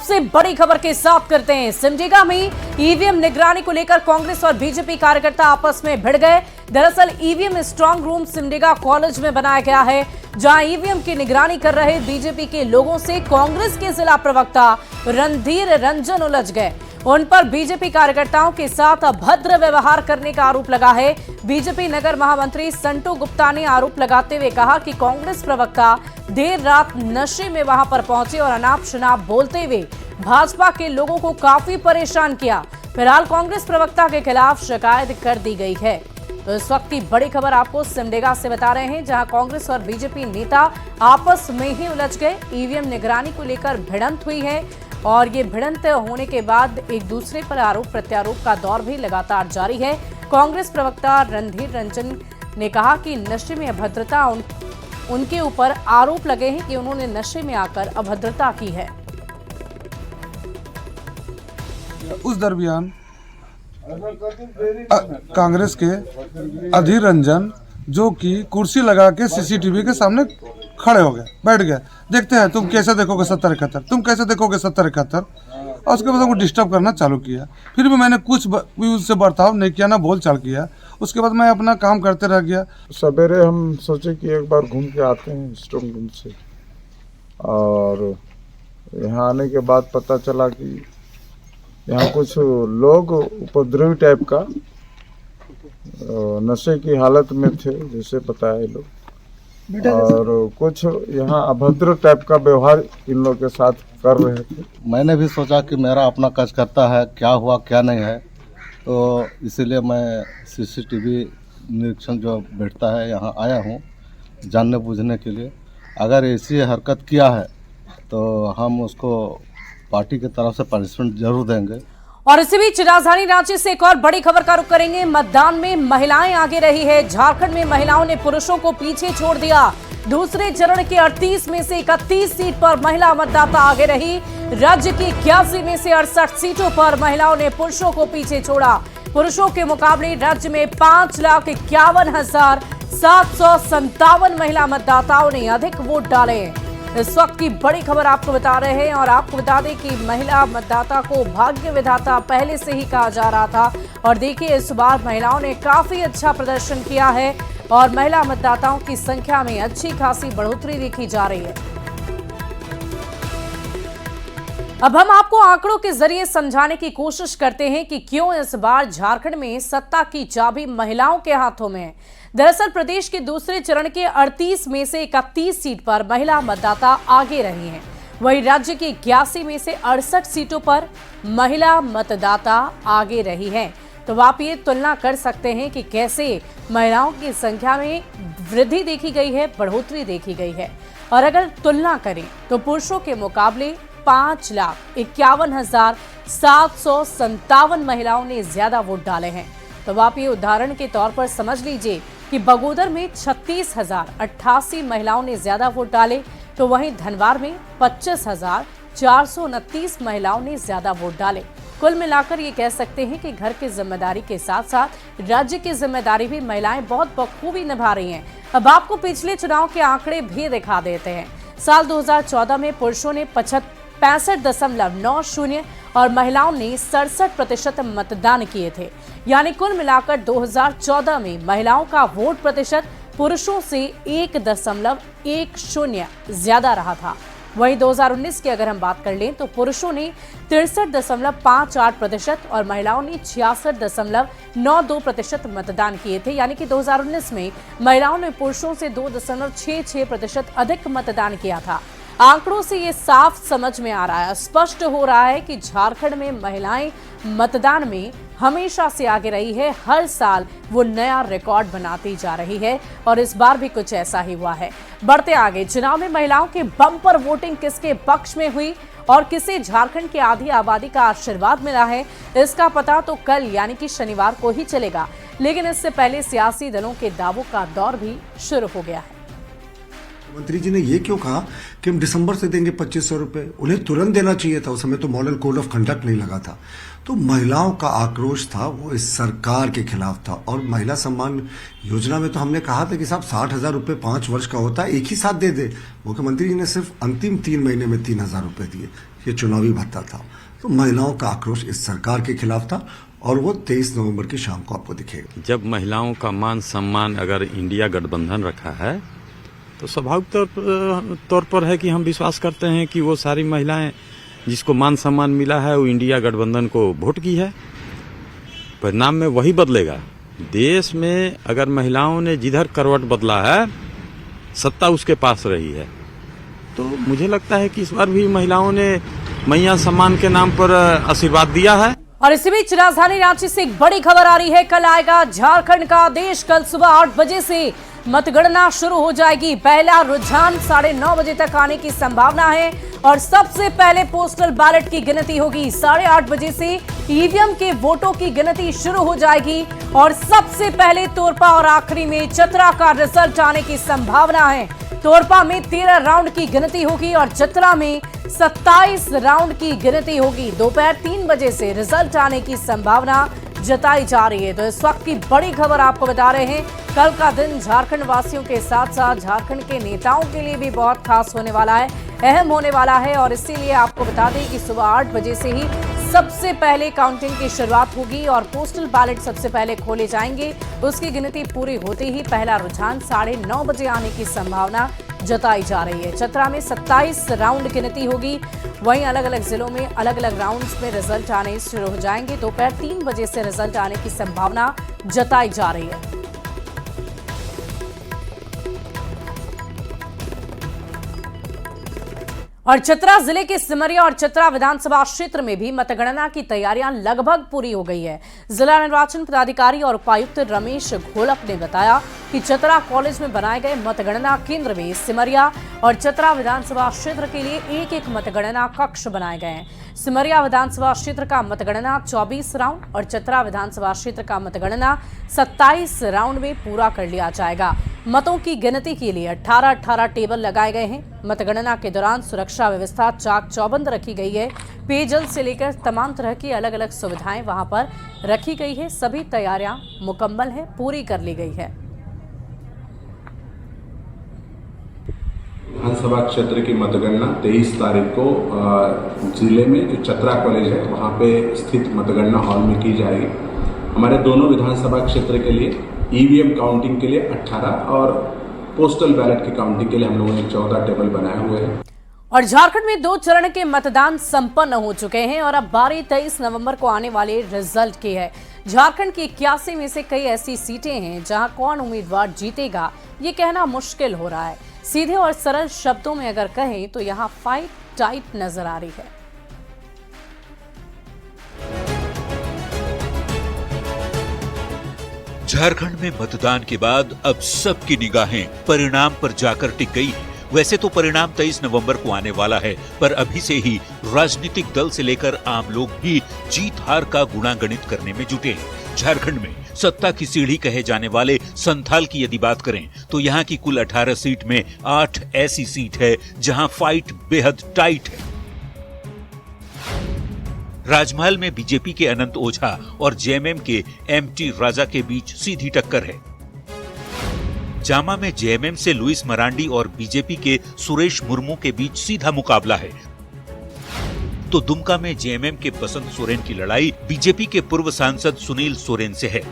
सबसे बड़ी खबर के साथ करते हैं। सिमडेगा में ईवीएम निगरानी को लेकर कांग्रेस और बीजेपी कार्यकर्ता आपस में भिड़ गए। दरअसल EVM strong room Simdega college में बनाया गया है, जहां ईवीएम की निगरानी कर रहे बीजेपी के लोगों से कांग्रेस के जिला प्रवक्ता रणधीर रंजन उलझ गए। उन पर बीजेपी कार्यकर्ताओं के साथ अभद्र व्यवहार करने का आरोप लगा है। बीजेपी नगर महामंत्री संटू गुप्ता ने आरोप लगाते हुए कहा कि कांग्रेस प्रवक्ता देर रात नशे में वहां पर पहुंचे और अनाप शनाप बोलते हुए भाजपा के लोगों को काफी परेशान किया। फिलहाल कांग्रेस प्रवक्ता के खिलाफ शिकायत कर दी गई है। तो इस वक्त की बड़ी खबर आपको सिमडेगा से बता रहे हैं, जहां कांग्रेस और बीजेपी नेता आपस में ही उलझ गए। ईवीएम निगरानी को लेकर भिड़ंत हुई है और ये भिड़ंत होने के बाद एक दूसरे पर आरोप प्रत्यारोप का दौर भी लगातार जारी है। कांग्रेस प्रवक्ता रणधीर रंजन ने कहा कि नशे में अभद्रता उनके ऊपर आरोप लगे हैं कि उन्होंने नशे में आकर अभद्रता की है। उस दरमियान कांग्रेस के अधीर रंजन जो कि कुर्सी लगा के सीसीटीवी के सामने खड़े हो गए, बैठ गए। देखते हैं तुम कैसे देखोगे 70-71, तुम कैसे देखोगे 70-71। और उसके बाद हमको डिस्टर्ब करना चालू किया। फिर भी मैंने कुछ भी उससे बर्ताव नहीं किया, ना बोल चाल किया। उसके बाद मैं अपना काम करते रह गया। सवेरे हम सोचे कि एक बार घूम के आते हैं स्ट्रांग रूम से, और यहाँ आने के बाद पता चला कि यहाँ कुछ लोग उपद्रवी टाइप का नशे की हालत में थे, जैसे बताया लोग, और कुछ यहाँ अभद्र टाइप का व्यवहार इन लोग के साथ कर रहे थे। मैंने भी सोचा कि मेरा अपना काज करता है, क्या हुआ क्या नहीं है, तो इसीलिए मैं सीसीटीवी निरीक्षण जो बैठता है यहाँ आया हूँ जानने बूझने के लिए। अगर ऐसी हरकत किया है तो हम उसको पार्टी की तरफ से पनिशमेंट जरूर देंगे। और इसी बीच राजधानी रांची से एक और बड़ी खबर का रुख करेंगे। मतदान में महिलाएं आगे रही है। झारखंड में महिलाओं ने पुरुषों को पीछे छोड़ दिया। दूसरे चरण के 38 में से 31 सीट पर महिला मतदाता आगे रही। राज्य की 81 में से 68 सीटों पर महिलाओं ने पुरुषों को पीछे छोड़ा। पुरुषों के मुकाबले राज्य में 5,51,757 महिला मतदाताओं ने अधिक वोट डाले। इस वक्त की बड़ी खबर आपको बता रहे हैं और आपको बता दें कि महिला मतदाता को भाग्य विधाता पहले से ही कहा जा रहा था। और देखिए, इस बार महिलाओं ने काफी अच्छा प्रदर्शन किया है और महिला मतदाताओं की संख्या में अच्छी खासी बढ़ोतरी देखी जा रही है। अब हम आपको आंकड़ों के जरिए समझाने की कोशिश करते हैं कि क्यों इस बार झारखंड में सत्ता की चाबी महिलाओं के हाथों में है। दरअसल प्रदेश के दूसरे चरण के 38 में से 31 सीट पर महिला मतदाता आगे रही हैं। वहीं राज्य की 81 में से 68 सीटों पर महिला मतदाता आगे रही हैं। तो आप ये तुलना कर सकते हैं कि कैसे महिलाओं की संख्या में वृद्धि देखी गई है, बढ़ोतरी देखी गई है। और अगर तुलना करें तो पुरुषों के मुकाबले 5,51,757 महिलाओं ने ज्यादा वोट डाले हैं। तो आप ये उदाहरण के तौर पर समझ लीजिए कि बगोदर में 36,088 महिलाओं ने ज्यादा वोट डाले, तो वहीं धनवार में 25,429 महिलाओं ने ज्यादा वोट डाले। कुल मिलाकर ये कह सकते हैं कि घर की जिम्मेदारी के साथ साथ राज्य की जिम्मेदारी भी महिलाएं बहुत बखूबी निभा रही हैं। अब आपको पिछले चुनाव के आंकड़े भी दिखा देते हैं। साल 2014 में पुरुषों ने 65.90 और महिलाओं ने 67% मतदान किए थे। यानी कुल मिलाकर 2014 में महिलाओं का वोट प्रतिशत पुरुषों से 1.10 ज्यादा रहा था। वहीं 2019 की अगर हम बात कर लें तो पुरुषों ने 63.58% और महिलाओं ने 66.92% मतदान किए थे। यानी कि 2019 में महिलाओं ने पुरुषों से 2.66% अधिक मतदान किया था। आंकड़ों से ये साफ समझ में आ रहा है, स्पष्ट हो रहा है कि झारखंड में महिलाएं मतदान में हमेशा से आगे रही है। हर साल वो नया रिकॉर्ड बनाती जा रही है और इस बार भी कुछ ऐसा ही हुआ है। बढ़ते आगे, चुनाव में महिलाओं की बम्पर वोटिंग किसके पक्ष में हुई और किसे झारखंड की आधी आबादी का आशीर्वाद मिला है, इसका पता तो कल यानी कि शनिवार को ही चलेगा। लेकिन इससे पहले सियासी दलों के दावों का दौर भी शुरू हो गया है। मंत्री जी ने ये क्यों कहा कि हम दिसंबर से देंगे 2500 रुपए? उन्हें तुरंत देना चाहिए था। उस समय तो मॉडल कोड ऑफ कंडक्ट नहीं लगा था। तो महिलाओं का आक्रोश था, वो इस सरकार के खिलाफ था। और महिला सम्मान योजना में तो हमने कहा था कि साहब 60,000 रुपये 5 वर्ष का होता है, एक ही साथ दे दे। मुख्यमंत्री जी ने सिर्फ अंतिम 3 महीने में 3,000 रुपये दिए। ये चुनावी भत्ता था। तो महिलाओं का आक्रोश इस सरकार के खिलाफ था और वो 23 नवंबर की शाम को आपको दिखेगा। जब महिलाओं का मान सम्मान अगर इंडिया गठबंधन रखा है तो स्वाभाविक तौर पर है कि हम विश्वास करते हैं कि वो सारी महिलाएं जिसको मान सम्मान मिला है वो इंडिया गठबंधन को वोट की है। परिणाम में वही बदलेगा। देश में अगर महिलाओं ने जिधर करवट बदला है सत्ता उसके पास रही है, तो मुझे लगता है कि इस बार भी महिलाओं ने मैया सम्मान के नाम पर आशीर्वाद दिया है। और इसी बीच राजधानी रांची से एक बड़ी खबर आ रही है। कल आएगा झारखंड का आदेश। कल सुबह 8 बजे से मतगणना शुरू हो जाएगी। पहला रुझान 9:30 बजे तक आने की संभावना है और सबसे पहले पोस्टल बैलेट की गिनती होगी। 8:30 बजे से ईवीएम के वोटों की गिनती शुरू हो जाएगी और सबसे पहले तोरपा और आखिरी में चतरा का रिजल्ट आने की संभावना है। तोरपा में 13 राउंड की गिनती होगी और चतरा में 27 राउंड की गिनती होगी। दोपहर 3 बजे से रिजल्ट आने की संभावना जताई जा रही है। तो इस वक्त की बड़ी खबर आपको बता रहे हैं। कल का दिन झारखंड वासियों के साथ साथ झारखंड के नेताओं के लिए भी बहुत खास होने वाला है, अहम होने वाला है। और इसीलिए आपको बता दें कि सुबह 8 बजे से ही सबसे पहले काउंटिंग की शुरुआत होगी और पोस्टल बैलेट सबसे पहले खोले जाएंगे। उसकी गिनती पूरी होते ही पहला रुझान 9:30 बजे आने की संभावना जताई जा रही है। चतरा में 27 राउंड गिनती होगी। वहीं अलग अलग जिलों में अलग अलग राउंड्स में रिजल्ट आने शुरू हो जाएंगे। दोपहर 3 बजे से रिजल्ट आने की संभावना जताई जा रही है। और चतरा जिले के सिमरिया और चतरा विधानसभा क्षेत्र में भी मतगणना की तैयारियां लगभग पूरी हो गई है। जिला निर्वाचन पदाधिकारी और उपायुक्त रमेश घोलप ने बताया कि चतरा कॉलेज में बनाए गए मतगणना केंद्र में सिमरिया और चतरा विधानसभा क्षेत्र के लिए एक मतगणना कक्ष बनाए गए हैं। सिमरिया विधानसभा क्षेत्र का मतगणना 24 राउंड और चतरा विधानसभा क्षेत्र का मतगणना 27 राउंड में पूरा कर लिया जाएगा। मतों की गिनती के लिए 18 टेबल लगाए गए हैं। मतगणना के दौरान सुरक्षा व्यवस्था चाक चौबंद रखी गई है। पेयजल से लेकर तमाम तरह की अलग अलग सुविधाएं वहां पर रखी गई है। सभी तैयारियां मुकम्मल है, पूरी कर ली गई है। विधानसभा क्षेत्र की मतगणना 23 तारीख को जिले में जो चतरा कॉलेज है वहां पे स्थित मतगणना हॉल में की जाएगी। हमारे दोनों विधानसभा क्षेत्र के लिए ईवीएम काउंटिंग के लिए 18 और पोस्टल बैलेट की काउंटिंग के लिए हम लोगों ने 14 टेबल बनाए हुए हैं। और झारखंड में 2 चरण के मतदान संपन्न हो चुके हैं और अब बारी 23 नवंबर को आने वाले रिजल्ट की है। झारखंड की 81 में से कई ऐसी सीटें हैं जहां कौन उम्मीदवार जीतेगा ये कहना मुश्किल हो रहा है। सीधे और सरल शब्दों में अगर कहें तो यहां फाइट टाइट नजर आ रही है। झारखंड में मतदान के बाद अब सबकी निगाहें परिणाम पर जाकर टिक गई हैं। वैसे तो परिणाम 23 नवंबर को आने वाला है, पर अभी से ही राजनीतिक दल से लेकर आम लोग भी जीत हार का गुणागणित करने में जुटे हैं। झारखंड में सत्ता की सीढ़ी कहे जाने वाले संथाल की यदि बात करें तो यहाँ की कुल 18 सीट में 8 ऐसी सीट है जहाँ फाइट बेहद टाइट है। राजमहल में बीजेपी के अनंत ओझा और जेएमएम के एमटी राजा के बीच सीधी टक्कर है। जामा में जेएमएम से लुइस मरांडी और बीजेपी के सुरेश मुर्मू के बीच सीधा मुकाबला है। तो दुमका में जेएमएम के बसंत सोरेन की लड़ाई बीजेपी के पूर्व सांसद सुनील सोरेन से है।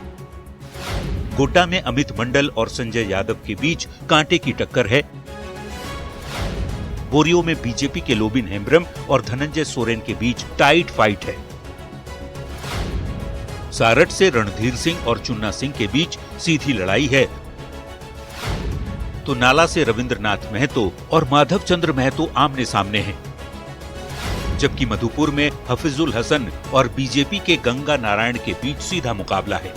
गोड्डा में अमित मंडल और संजय यादव के बीच कांटे की टक्कर है। बोरियो में बीजेपी के लोबिन हेम्ब्रम और धनंजय सोरेन के बीच टाइट फाइट है। सारठ से रणधीर सिंह और चुन्ना सिंह के बीच सीधी लड़ाई है। तो नाला से रविंद्रनाथ महतो और माधव चंद्र महतो आमने सामने हैं। जबकि मधुपुर में हफीजुल हसन और बीजेपी के गंगा नारायण के बीच सीधा मुकाबला है।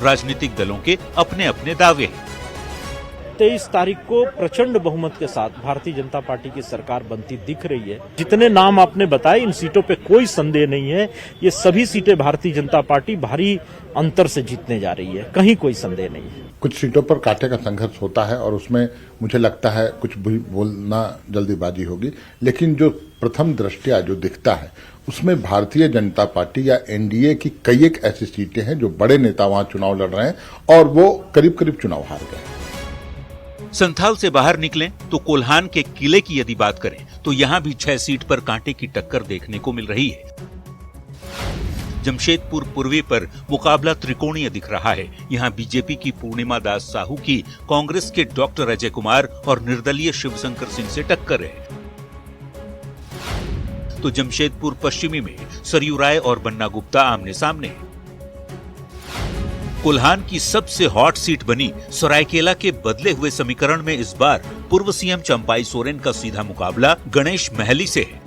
राजनीतिक दलों के अपने अपने दावे हैं। 23 तारीख को प्रचंड बहुमत के साथ भारतीय जनता पार्टी की सरकार बनती दिख रही है। जितने नाम आपने बताए इन सीटों पे कोई संदेह नहीं है, ये सभी सीटें भारतीय जनता पार्टी भारी अंतर से जीतने जा रही है, कहीं कोई संदेह नहीं है। कुछ सीटों पर कांटे का संघर्ष होता है और उसमें मुझे लगता है कुछ भी बोलना जल्दीबाजी होगी, लेकिन जो प्रथम दृष्टया जो दिखता है उसमें भारतीय जनता पार्टी या एनडीए की कई एक ऐसी सीटें हैं जो बड़े नेता वहां चुनाव लड़ रहे हैं और वो करीब करीब चुनाव हार गए। संथाल से बाहर निकलें तो कोल्हान के किले की यदि बात करें तो यहां भी 6 सीट पर कांटे की टक्कर देखने को मिल रही है। जमशेदपुर पूर्वी पर मुकाबला त्रिकोणीय दिख रहा है। यहां बीजेपी की पूर्णिमा दास साहू की कांग्रेस के डॉक्टर अजय कुमार और निर्दलीय शिवशंकर सिंह से टक्कर है। तो जमशेदपुर पश्चिमी में सरयू राय और बन्ना गुप्ता आमने सामने। कोल्हान की सबसे हॉट सीट बनी सरायकेला के बदले हुए समीकरण में इस बार पूर्व सीएम चंपाई सोरेन का सीधा मुकाबला गणेश महली से है।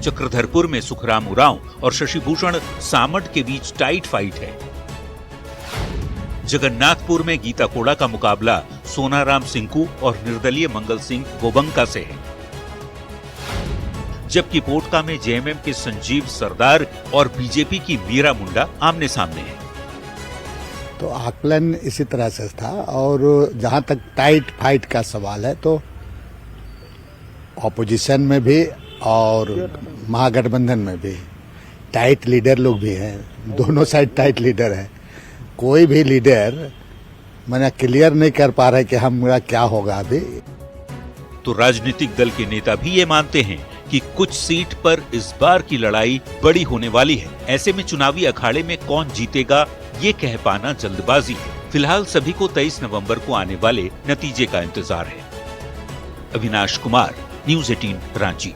चक्रधरपुर में सुखराम उरांव और शशिभूषण सामंत के बीच टाइट फाइट है। जगन्नाथपुर में गीता कोड़ा का मुकाबला सोनाराम सिंकू और निर्दलीय मंगल सिंह गोबंका से है। जबकि पोटका में जेएमएम के संजीव सरदार और बीजेपी की मीरा मुंडा आमने सामने है। तो आकलन इसी तरह से था। और जहां तक टाइट फाइट का सवाल है तो ऑपोजिशन में भी और महागठबंधन में भी टाइट लीडर लोग भी हैं। दोनों साइड टाइट लीडर है। कोई भी लीडर मैंने क्लियर नहीं कर पा रहे कि हमारा क्या होगा अभी। तो राजनीतिक दल के नेता भी ये मानते हैं कि कुछ सीट पर इस बार की लड़ाई बड़ी होने वाली है। ऐसे में चुनावी अखाड़े में कौन जीतेगा ये कह पाना जल्दबाजी है। फिलहाल सभी को 23 नवंबर को आने वाले नतीजे का इंतजार है। अविनाश कुमार, न्यूज़ 18 रांची।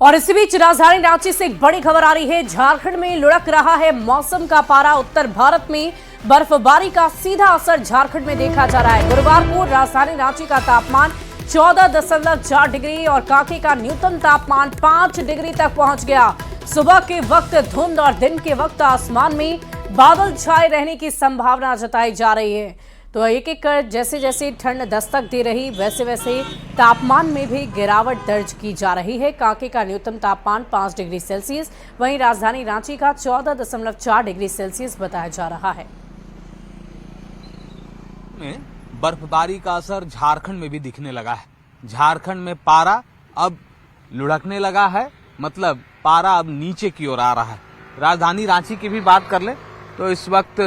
और इसी बीच राजधानी रांची से एक बड़ी खबर आ रही है। झारखंड में लुढ़क रहा है मौसम का पारा। उत्तर भारत में बर्फबारी का सीधा असर झारखंड में देखा जा रहा है। गुरुवार को राजधानी रांची का तापमान 14.4 डिग्री और कांके का न्यूनतम तापमान 5 डिग्री तक पहुंच गया। सुबह के वक्त धुंध और दिन के वक्त आसमान में बादल छाए रहने की संभावना जताई जा रही है। तो एक एक कर जैसे जैसे ठंड दस्तक दे रही वैसे वैसे तापमान में भी गिरावट दर्ज की जा रही है। कांके का न्यूनतम तापमान 5 डिग्री सेल्सियस, वहीं राजधानी रांची का 14.4 डिग्री सेल्सियस बताया जा रहा है। बर्फबारी का असर झारखंड में भी दिखने लगा है। झारखंड में पारा अब लुढ़कने लगा है, मतलब पारा अब नीचे की ओर आ रहा है। राजधानी रांची की भी बात कर ले तो इस वक्त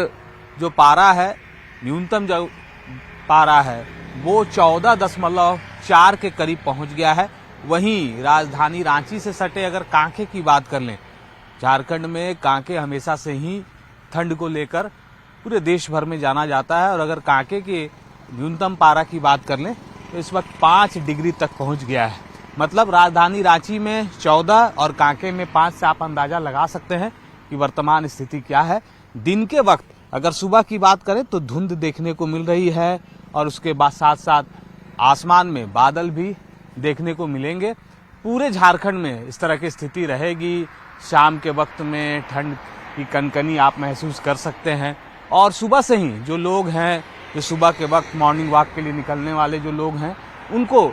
जो पारा है, न्यूनतम जो पारा है वो 14.4 के करीब पहुंच गया है। वहीं राजधानी रांची से सटे अगर कांके की बात कर लें, झारखंड में कांके हमेशा से ही ठंड को लेकर पूरे देश भर में जाना जाता है। और अगर कांके के न्यूनतम पारा की बात कर लें तो इस वक्त 5 डिग्री तक पहुंच गया है। मतलब राजधानी रांची में 14 और कांके में 5 से आप अंदाजा लगा सकते हैं कि वर्तमान स्थिति क्या है। दिन के वक्त अगर सुबह की बात करें तो धुंध देखने को मिल रही है और उसके बाद साथ साथ आसमान में बादल भी देखने को मिलेंगे। पूरे झारखंड में इस तरह की स्थिति रहेगी। शाम के वक्त में ठंड की कनकनी आप महसूस कर सकते हैं। और सुबह से ही जो लोग हैं, जो सुबह के वक्त मॉर्निंग वॉक के लिए निकलने वाले जो लोग हैं, उनको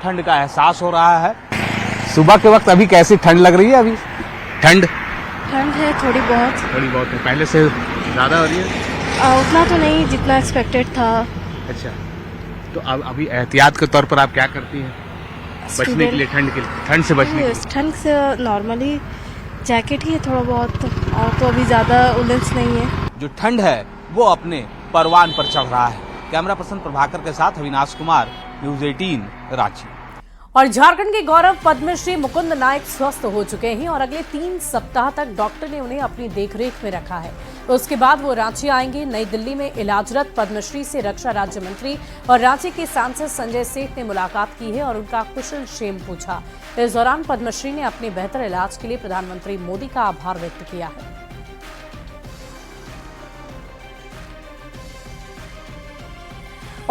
ठंड का एहसास हो रहा है। सुबह के वक्त अभी कैसी ठंड लग रही है? अभी ठंड है थोड़ी बहुत है। पहले से ज़्यादा हो रही है? उतना तो नहीं जितना एक्सपेक्टेड था। अच्छा, तो अब अभी एहतियात के तौर पर आप क्या करती हैं बचने के लिए, ठंड से बचने के लिए? ठंड से नॉर्मली जैकेट ही है थोड़ा बहुत, और तो अभी ज़्यादा उलझ नहीं है। जो ठंड है वो अपने परवान पर चढ़ रहा है। कैमरा पर्सन प्रभाकर के साथ अविनाश कुमार, न्यूज़ 18 रांची। और झारखंड के गौरव पद्मश्री मुकुंद नायक स्वस्थ हो चुके हैं और अगले 3 सप्ताह तक डॉक्टर ने उन्हें अपनी देखरेख में रखा है। तो उसके बाद वो रांची आएंगे। नई दिल्ली में इलाजरत पद्मश्री से रक्षा राज्य मंत्री और रांची के सांसद संजय सेठ ने मुलाकात की है और उनका कुशल क्षेम पूछा। इस दौरान पद्मश्री ने अपने बेहतर इलाज के लिए प्रधानमंत्री मोदी का आभार व्यक्त किया है।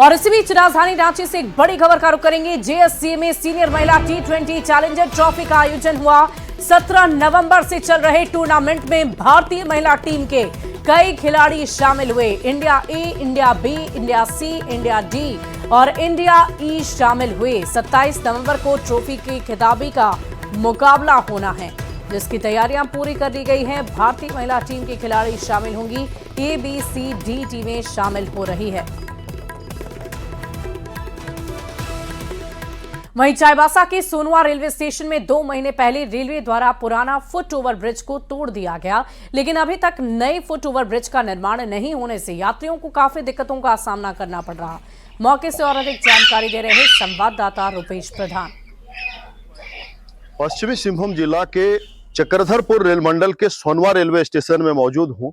और इसी बीच राजधानी रांची से एक बड़ी खबर का रुख करेंगे। जेएससीए में सीनियर महिला T20 चैलेंजर ट्रॉफी का आयोजन हुआ। 17 नवंबर से चल रहे टूर्नामेंट में भारतीय महिला टीम के कई खिलाड़ी शामिल हुए। India A, India B, India C, India D और इंडिया ई शामिल हुए। 27 नवंबर को ट्रॉफी की खिताबी का मुकाबला होना है, जिसकी तैयारियां पूरी कर ली गई हैं। भारतीय महिला टीम के खिलाड़ी शामिल होंगी। ए, बी, सी, डी टीमें शामिल हो रही है। वहीं चाईबासा के सोनवा रेलवे स्टेशन में 2 महीने पहले रेलवे द्वारा पुराना फुट ओवर ब्रिज को तोड़ दिया गया, लेकिन अभी तक नए फुट ओवर ब्रिज का निर्माण नहीं होने से यात्रियों को काफी दिक्कतों का सामना करना पड़ रहा। मौके से और अधिक जानकारी दे रहे संवाददाता रुपेश प्रधान। पश्चिमी सिंहभूम जिला के चक्रधरपुर रेल मंडल के सोनवा रेलवे स्टेशन में मौजूद हूं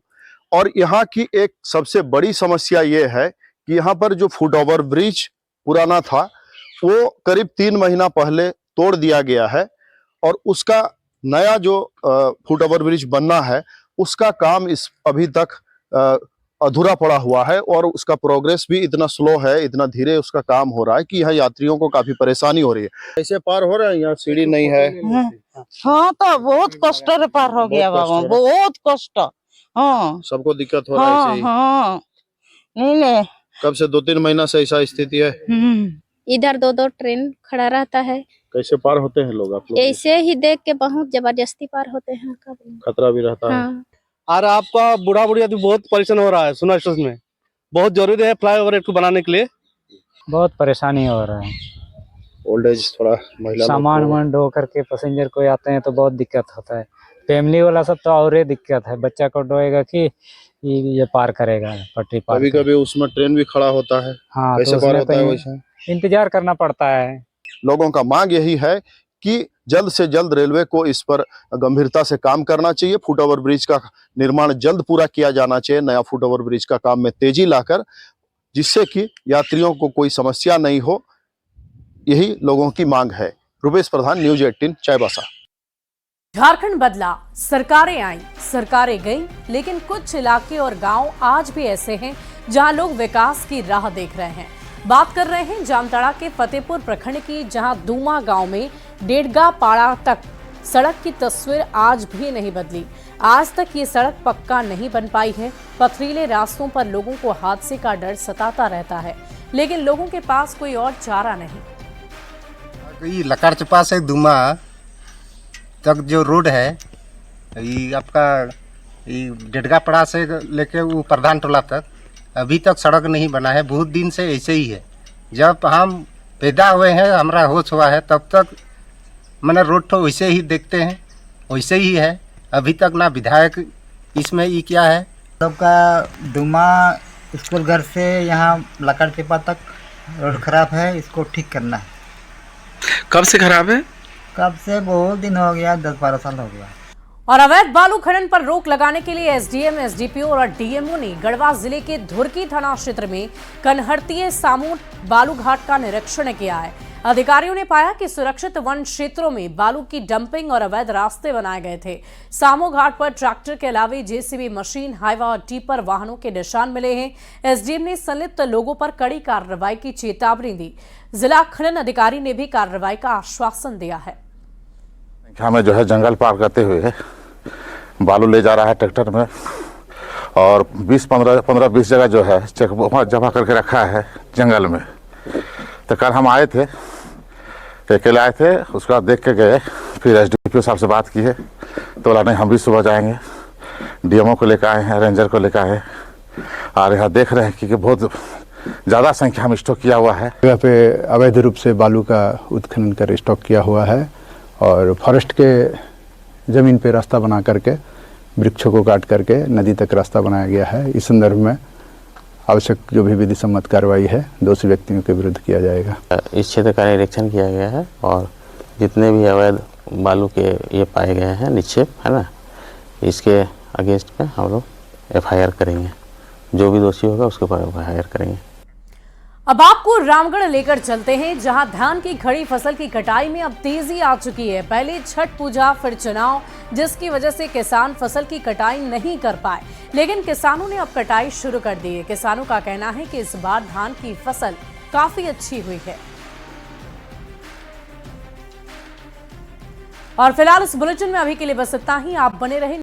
और यहाँ की एक सबसे बड़ी समस्या ये है कि यहाँ पर जो फुट ओवर ब्रिज पुराना था वो करीब 3 महीना पहले तोड़ दिया गया है और उसका नया जो फुट ओवर ब्रिज बनना है उसका काम अभी तक अधूरा पड़ा हुआ है और उसका प्रोग्रेस भी इतना स्लो है, इतना धीरे उसका काम हो रहा है कि यहाँ यात्रियों को काफी परेशानी हो रही है। कैसे पार हो रहे हैं? यहाँ सीढ़ी नहीं है। हाँ तो बहुत कष्ट रे पार हो गया बाबा, बहुत कष्ट। हाँ सबको दिक्कत हो रहा है। हाँ नहीं कब से 2-3 महीना से ऐसा स्थिति है। इधर 2 ट्रेन खड़ा रहता है। कैसे पार होते हैं लोग? आप लोग ऐसे ही देख के बहुत जबरदस्ती पार होते हैं। खतरा भी रहता है। और आपका बूढ़ा बुढ़िया भी बहुत परेशान हो रहा है। सोनवा स्टेशन में बहुत जरूरी है फ्लाईओवर को बनाने के लिए, बहुत परेशानी हो रहा है। ओल्ड एज थोड़ा महिला सामान वामान ढो करके पैसेंजर कोई आते हैं तो बहुत दिक्कत होता है। फैमिली वाला सब तो और दिक्कत है, बच्चा को ढोएगा कि ये पार करेगा पटरी पार। कभी कभी उसमें ट्रेन भी खड़ा होता है। हाँ कैसे तो पार होता है? वैसे इंतजार करना पड़ता है। लोगों का मांग यही है कि जल्द से जल्द रेलवे को इस पर गंभीरता से काम करना चाहिए। फुट ओवर ब्रिज का निर्माण जल्द पूरा किया जाना चाहिए, नया फुट ओवर ब्रिज का काम में तेजी लाकर, जिससे कि यात्रियों को कोई समस्या नहीं हो। यही लोगों की मांग है। रुपेश प्रधान, न्यूज 18, चाईबासा। झारखंड बदला, सरकारें आई, सरकारें गईं, लेकिन कुछ इलाके और गांव आज भी ऐसे हैं जहां लोग विकास की राह देख रहे हैं। बात कर रहे हैं जामताड़ा के फतेहपुर प्रखंड की, जहां दूमा गांव में डेढ़गा पाड़ा तक सड़क की तस्वीर आज भी नहीं बदली। आज तक ये सड़क पक्का नहीं बन पाई है। पथरीले रास्तों पर लोगों को हादसे का डर सताता रहता है, लेकिन लोगों के पास कोई और चारा नहीं। लकार चपा से दूमा तक जो रोड है, ये आपका डेढ़गा पड़ा से लेके वो प्रधान टोला तक अभी तक सड़क नहीं बना है। बहुत दिन से ऐसे ही है। जब हम पैदा हुए हैं, हमारा होश हुआ है, तब तक मैंने रोड तो वैसे ही देखते हैं, वैसे ही है। अभी तक ना विधायक इसमें ये क्या है। सबका डुमा स्कूल घर से यहाँ लकड़ चिपा तक रोड खराब है, इसको ठीक करना है। कब से खराब है? कब से? बहुत दिन हो गया, 10-12 साल हो गया। और अवैध बालू खनन पर रोक लगाने के लिए एसडीएम, एसडीपीओ और डीएमओ ने गढ़वा जिले के धुरकी थाना क्षेत्र में कनहरतीय सामू बालू घाट का निरीक्षण किया है। अधिकारियों ने पाया कि सुरक्षित वन क्षेत्रों में बालू की डंपिंग और अवैध रास्ते बनाए गए थे। सामू घाट पर ट्रैक्टर के अलावा जेसीबी मशीन, हाइवा और टिपर वाहनों के निशान मिले हैं। एसडीएम ने संलिप्त लोगों पर कड़ी कार्रवाई की चेतावनी दी। जिला खनन अधिकारी ने भी कार्रवाई का आश्वासन दिया है। हमें जो है जंगल पार करते हुए बालू ले जा रहा है ट्रैक्टर में और 15-20 जगह जो है चेक जमा करके रखा है जंगल में। तो कल हम आए थे, अकेले आए थे, उसके बाद देख के गए। फिर एसडीपीओ साहब से बात की है तो बोला नहीं हम भी सुबह जाएंगे। डीएमओ को लेकर आए हैं, रेंजर को लेकर आए और यहाँ देख रहे हैं कि बहुत ज़्यादा संख्या में स्टॉक किया हुआ है। जगह पे अवैध रूप से बालू का उत्खनन कर स्टॉक किया हुआ है और फॉरेस्ट के ज़मीन पे रास्ता बना करके वृक्षों को काट करके नदी तक रास्ता बनाया गया है। इस संदर्भ में आवश्यक जो भी विधि सम्मत कार्रवाई है दोषी व्यक्तियों के विरुद्ध किया जाएगा। इस क्षेत्र का निरीक्षण किया गया है और जितने भी अवैध बालू के ये पाए गए हैं निक्षेप है ना, इसके अगेंस्ट में हम लोग एफआईआर करेंगे। जो भी दोषी होगा उसके ऊपर एफआईआर करेंगे। अब आपको रामगढ़ लेकर चलते हैं, जहां धान की खड़ी फसल की कटाई में अब तेजी आ चुकी है। पहले छठ पूजा, फिर चुनाव, जिसकी वजह से किसान फसल की कटाई नहीं कर पाए, लेकिन किसानों ने अब कटाई शुरू कर दी है। किसानों का कहना है कि इस बार धान की फसल काफी अच्छी हुई है। और फिलहाल इस बुलेटिन में अभी के लिए बस इतना ही। आप बने रहें